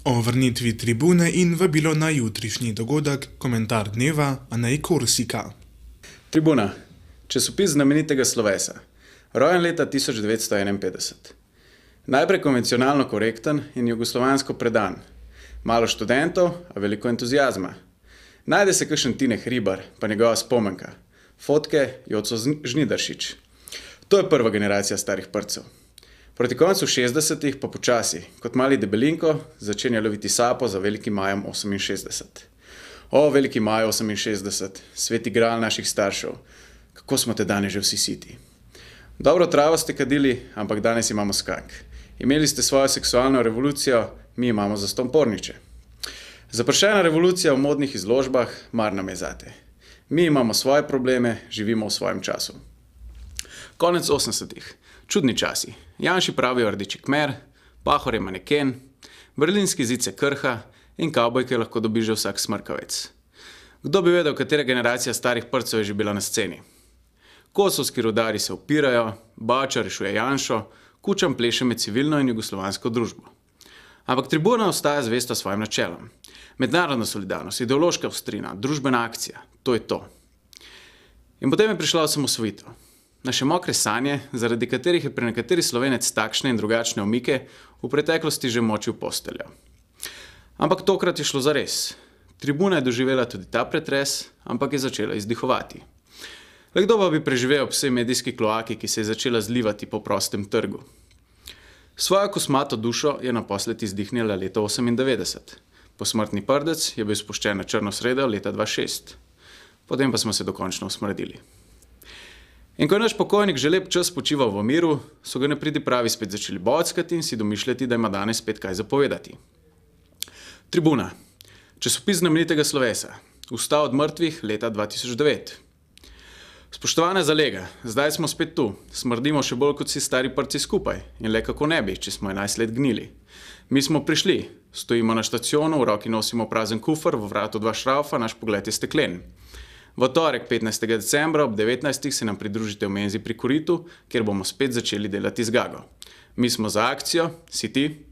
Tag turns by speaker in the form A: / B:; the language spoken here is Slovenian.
A: O vrnitvi Tribune in vabilo na jutrijšnji dogodek, komentar dneva Anej Korsika.
B: Tribuna, časopis znamenitega slovesa, rojen leta 1951. Najprej konvencionalno korekten in jugoslovansko predan. Malo študentov, a veliko entuziazma. Najde se kakšen Tine Hribar, pa njegova spomenka. Fotke Joco Žnidaršič. To je prva generacija starih prcev. Proti koncu 60-ih pa počasi, kot mali debelinko, začenja loviti sapo za velikim majem 68. O, veliki maj 68, sveti gral naših staršev, kako smo te danes že vsi siti. Dobro travo ste kadili, ampak danes imamo skank. Imeli ste svojo seksualno revolucijo, mi imamo zastonj porniče. Zapršena revolucija v modnih izložbah, mar nam je zate. Mi imamo svoje probleme, živimo v svojem času. Konec 80-ih. Čudni časi. Janši pravijo rdeči kmer, Pahor je maneken, berlinski zid se krha in kavbojke lahko dobi že vsak smrkavec. Kdo bi vedel, katera generacija starih prcev je že bila na sceni? Kosovski rudari se upirajo, Bavčar rešuje Janšo, Kučan pleše med civilno in jugoslovansko družbo. Ampak Tribuna ostaja zvesta svojim načelom. Mednarodna solidarnost, ideološka ostrina, družbena akcija, to je to. In potem je prišla osamosvojitev. Naše mokre sanje, zaradi katerih je pri nekateri Slovenec takšne in drugačne omike v preteklosti že močil posteljo. Ampak tokrat je šlo zares. Tribuna je doživela tudi ta pretres, ampak je začela izdihovati. Le kdo pa bi preživel ob vsej medijski kloaki, ki se je začela zlivati po prostem trgu? Svojo kosmato dušo je naposled izdihnila leta 98. Posmrtni prdec je bil spuščen na črno sredo leta 2006. Potem pa smo se dokončno usmrdili. In ko je naš pokojnik že lep čas počival v miru, so ga nepridipravi spet začeli bockati in si domišljati, da ima danes spet kaj zapovedati. Tribuna, časopis znamenitega slovesa, vstal od mrtvih leta 2009. Spoštovana zalega, zdaj smo spet tu, smrdimo še bolj kot si stari prci skupaj in le kako ne bi, če smo 11 let gnili. Mi smo prišli, stojimo na štacionu, v roki nosimo prazen kufer, v vratu 2 šraufa, naš pogled je steklen. V torek 15. decembra ob 19. se nam pridružite v menzi pri koritu, kjer bomo spet začeli delati z gago. Mi smo za akcijo, si ti?